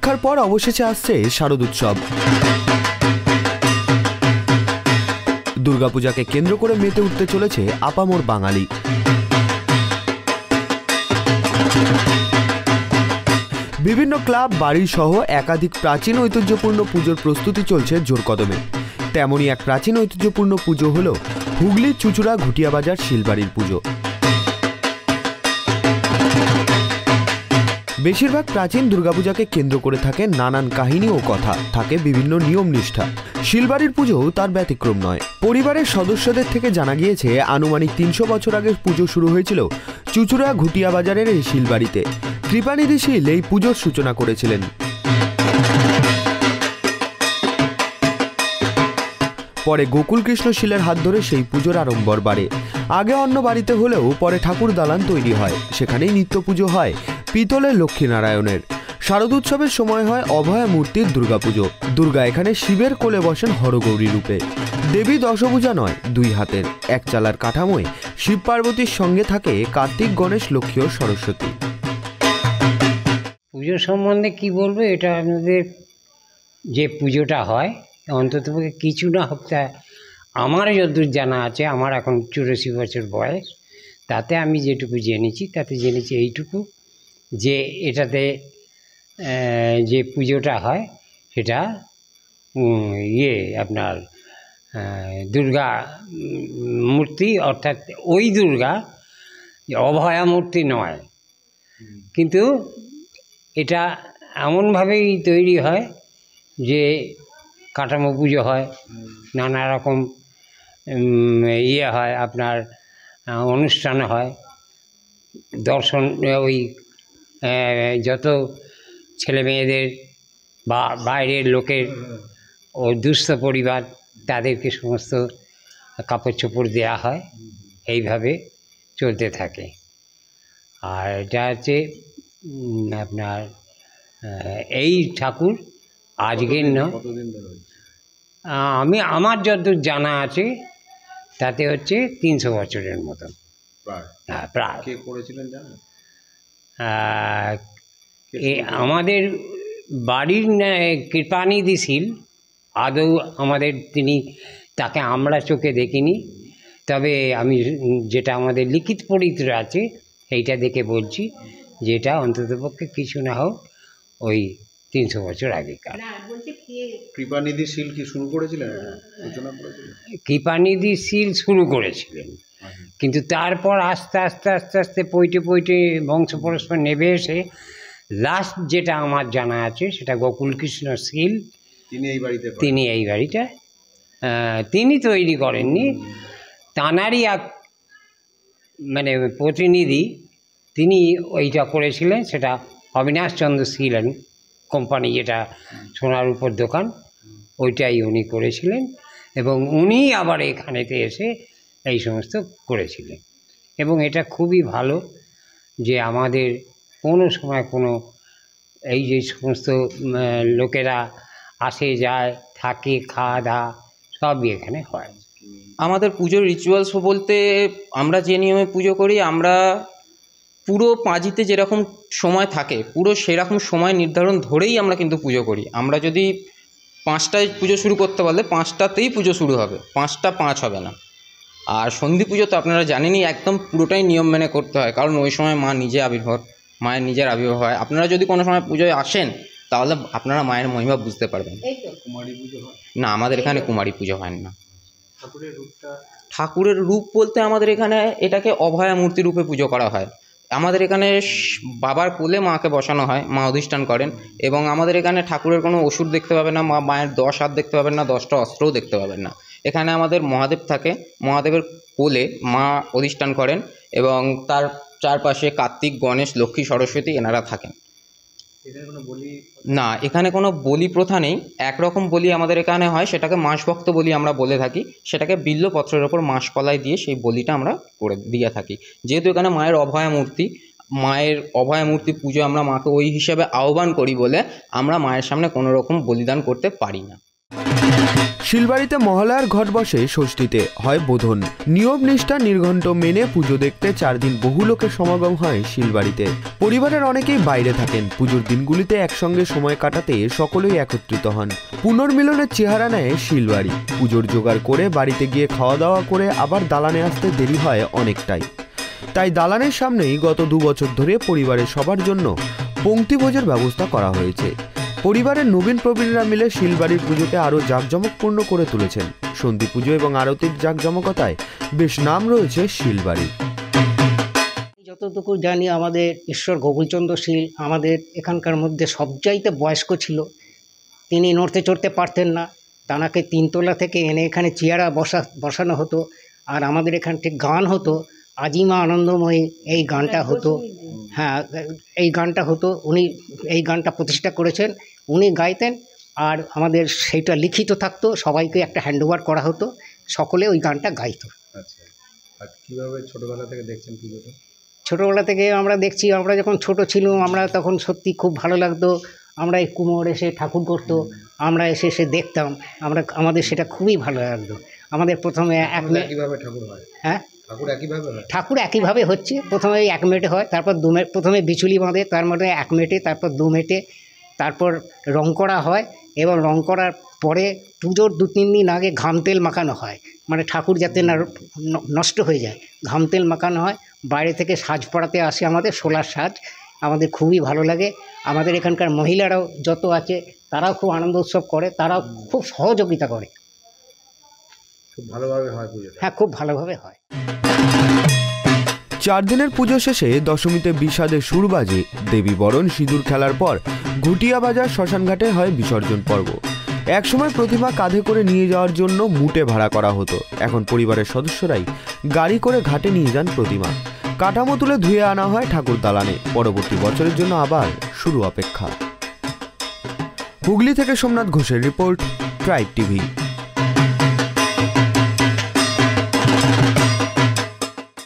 অপেক্ষার পর অবশেষে আসছে শারদোৎসব। দুর্গাপূজাকে কেন্দ্র করে মেতে উঠতে চলেছে আপামর বাঙালি। বিভিন্ন ক্লাব, বাড়ি সহ একাধিক প্রাচীন ঐতিহ্যপূর্ণ পুজোর প্রস্তুতি চলছে জোর কদমে। তেমনই এক প্রাচীন ঐতিহ্যপূর্ণ পুজো হল হুগলির চুঁচুড়া ঘুটিয়া বাজার শিলবাড়ির পুজো। বেশিরভাগ প্রাচীন দুর্গাপূজাকে কেন্দ্র করে থাকে নানান কাহিনী ও কথা, থাকে বিভিন্ন নিয়ম নিষ্ঠা। শিলবাড়ির পুজোও তার ব্যতিক্রম নয়। পরিবারের সদস্যদের থেকে জানা গিয়েছে আনুমানিক ৩০০ বছর আগে পুজো শুরু হয়েছিল চুঁচুড়া ঘুটিয়া বাজারের এই শিলবাড়িতে। কৃপানিধি শীল এই পুজোর সূচনা করেছিলেন। পরে গোকুল কৃষ্ণ শীলের হাত ধরে সেই পুজোর আড়ম্বর বাড়ে। আগে অন্য বাড়িতে হলেও পরে ঠাকুর দালান তৈরি হয়, সেখানেই নিত্য পুজো হয় পিতলের লক্ষ্মীনারায়ণের। শারদোৎসবের সময় হয় অভয়া মূর্তির দুর্গাপুজো। দুর্গা এখানে শিবের কোলে বসেন হরগৌরী রূপে। দেবী দশভুজা নয়, ২ হাতের এক চালার কাঠামোয় শিব পার্বতীর সঙ্গে থাকে কার্তিক, গণেশ, লক্ষ্মী ও সরস্বতী। পুজো সম্বন্ধে কি বলবো, এটা আমাদের যে পুজোটা হয় অন্তত কিছু না হোক, তা আমার যতদূর জানা আছে, আমার এখন 84 বছর বয়স, তাতে আমি যেটুকু জেনেছি তাতে জেনেছি এইটুকু যে এটাতে যে পুজোটা হয় সেটা আপনার দুর্গা মূর্তি, অর্থাৎ ওই দুর্গা অভয়া মূর্তি নয়, কিন্তু এটা এমনভাবেই তৈরি হয় যে কাঠামো পুজো হয়, নানা রকম হয়, আপনার অনুষ্ঠান হয়, দর্শন, ওই যত ছেলে মেয়েদের বা বাইরের লোকের ও দুস্থ পরিবার তাদেরকে সমস্ত কাপড় চোপড় দেওয়া হয়, এইভাবে চলতে থাকে। আর এটা হচ্ছে আপনার এই ঠাকুর আজকের নয়, আমার যতদূর জানা আছে তাতে হচ্ছে ৩০০ বছরের মতন। হ্যাঁ, প্রায়। আমাদের বাড়ির কৃপানিধি শীল আদৌ আমাদের তাকে আমরা চোখে দেখিনি, তবে আমি যেটা আমাদের লিখিত পরিচিত আছে সেইটা দেখে বলছি যে এটা অন্ততপক্ষে কিছু না হোক ওই ৩০০ বছর আগেকার। কৃপানিধি শীল কি শুরু করেছিলেন? কৃপানিধি শীল শুরু করেছিলেন, কিন্তু তারপর আস্তে আস্তে আস্তে আস্তে পৈটে বংশ পরস্পর নেবে এসে লাস্ট যেটা আমার জানা আছে সেটা গোকুল কৃষ্ণ শীল। তিনি এই বাড়িটা তিনি তৈরি করেননি, তাঁরই এক মানে প্রতিনিধি তিনি ওইটা করেছিলেন, সেটা অবিনাশ চন্দ্র শীল কোম্পানি, যেটা সোনার উপর দোকান, ওইটাই উনি করেছিলেন এবং উনি আবার এখানেতে এসে এই সমস্ত করেছিলেন। এবং এটা খুবই ভালো যে আমাদের কোনো সময় কোনো এই যে সমস্ত লোকেরা আসে যায়, থাকে, খাওয়া দাওয়া সবই এখানে হয়। আমাদের পুজোর রিচুয়ালস বলতে আমরা যে নিয়মে পুজো করি, আমরা পুরো পাঁজিতে যেরকম সময় থাকে পুরো সেরকম সময় নির্ধারণ ধরেই আমরা কিন্তু পুজো করি। আমরা যদি 5টায় পুজো শুরু করতে পারলে 5টাতেই পুজো শুরু হবে, 5টা 5 হবে না। আর সন্ধি পুজো তো আপনারা জানেনই, একদম পুরোটাই নিয়ম মেনে করতে হয়, কারণ ওই সময় মায়ের নিজের আবির্ভাব হয়। আপনারা যদি কোনো সময় পুজোয় আসেন তাহলে আপনারা মায়ের মহিমা বুঝতে পারবেন। না, আমাদের এখানে কুমারী পুজো হয় না। ঠাকুরের রূপ বলতে আমাদের এখানে এটাকে অভয়া মূর্তি রূপে পুজো করা হয়। আমাদের এখানে বাবার কোলে মাকে বসানো হয়, মা অধিষ্ঠান করেন, এবং আমাদের এখানে ঠাকুরের কোনো ওষুধ দেখতে পাবেন না, মায়ের 10 হাত দেখতে পাবেন না, 10টা অস্ত্রও দেখতে পাবেন না। এখানে আমাদের মহাদেব থাকে, মহাদেবের কোলে মা অধিষ্ঠান করেন এবং তার চারপাশে কার্তিক, গণেশ, লক্ষ্মী, সরস্বতী এনারা থাকেন। না, এখানে কোনো বলি প্রথা নেই। একরকম বলি আমাদের এখানে হয়, সেটাকে মাসভক্ত বলি আমরা বলে থাকি। সেটাকে বিল্লপত্রের ওপর মাসকলাই দিয়ে সেই বলিটা আমরা করে দিয়ে থাকি। যেহেতু এখানে মায়ের অভয়া মূর্তি পুজো, আমরা মাকে ওই হিসাবে আহ্বান করি বলে আমরা মায়ের সামনে কোনো রকম বলিদান করতে পারি না। শিলবাড়িতে মহালয়ার ঘট বসে ষষ্ঠীতে, হয় বোধন। নিয়ম নিষ্ঠা নির্ঘণ্ট মেনে পুজো দেখতে 4 দিন বহু লোকের সমাগম হয় শিলবাড়িতে। পরিবারের অনেকেই বাইরে থাকেন। পুজোর দিনগুলিতে একসঙ্গে সময় কাটাতে সকলেই একত্রিত হন। পুনর্মিলনের চেহারা নেয় শিলবাড়ি। পুজোর জোগাড় করে বাড়িতে গিয়ে খাওয়া দাওয়া করে আবার দালানে আসতে দেরি হয় অনেকটাই। তাই দালানের সামনেই গত 2 বছর ধরে পরিবারের সবার জন্য পংক্তিভোজের ব্যবস্থা করা হয়েছে। পরিবারের নবীন প্রবীণরা মিলে শিলবাড়ির পুজোকে আরও জাঁকজমকপূর্ণ করে তুলেছেন। সন্ধি পুজো এবং আরতির জাঁকজমকতায় বেশ নাম রয়েছে শিলবাড়ির। যতটুকু জানি আমাদের ঈশ্বর গোকুলচন্দ্র শীল আমাদের এখানকার মধ্যে সবচাইতে বয়স্ক ছিল। তিনি নড়তে চড়তে পারতেন না, তানাকে 3 তলা থেকে এনে এখানে চেয়ারা বসানো হতো। আর আমাদের এখান থেকে গান হতো, আজিমা আনন্দময়ী এই গানটা হতো। হ্যাঁ, এই গানটা হতো। উনি এই গানটা প্রতিষ্ঠা করেছেন, উনি গাইতেন। আর আমাদের সেইটা লিখিত থাকতো, সবাইকে একটা হ্যান্ডওভার করা হতো, সকলে ওই গানটা গাইতো। আচ্ছা, আর কীভাবে ছোটোবেলা থেকে দেখছেন পুজোটা? ছোটোবেলা থেকে আমরা দেখছি, আমরা যখন ছোট ছিলাম আমরা তখন সত্যি খুব ভালো লাগতো। আমরা এই কুমোর এসে ঠাকুর করতো, আমরা এসে দেখতাম, আমাদের সেটা খুবই ভালো লাগতো। আমাদের প্রথমে একইভাবে ঠাকুর হয়? হ্যাঁ, ঠাকুর একইভাবে হচ্ছে। প্রথমে 1 মেটে হয়, তারপর 2 মেটে, প্রথমে বিচুলি বাঁধে, তার মধ্যে 1 মেটে, তারপর 2 মেটে, তারপর রং করা হয়। এবং রং করার পরে পুজোর 2-3 দিন আগে ঘাম তেল মাখানো হয়, মানে ঠাকুর যাতে না নষ্ট হয়ে যায়, ঘাম তেল মাখানো হয়। বাইরে থেকে সাজ পড়াতে আসে, আমাদের সোলার সাজ, আমাদের খুবই ভালো লাগে। আমাদের এখানকার মহিলারাও যত আছে তারাও খুব আনন্দ উৎসব করে, তারাও খুব সহযোগিতা করে। খুব ভালোভাবে হয় পুজোটা? হ্যাঁ, খুব ভালোভাবে হয়। 4 দিনের পুজো শেষে দশমীতে বিষাদে সুর বাজে। দেবী বরণ সিঁদুর খেলার পর ঘুটিয়া বাজার শ্মশানঘাটে হয় বিসর্জন পর্ব। একসময় প্রতিমা কাঁধে করে নিয়ে যাওয়ার জন্য মুটে ভাড়া করা হতো। এখন পরিবারের সদস্যরাই গাড়ি করে ঘাটে নিয়ে যান প্রতিমা। কাঠামো তুলে ধুয়ে আনা হয় ঠাকুর দালানে। পরবর্তী বছরের জন্য আবার শুরু অপেক্ষা। হুগলি থেকে সোমনাথ ঘোষের রিপোর্ট, ট্রাইব টিভি।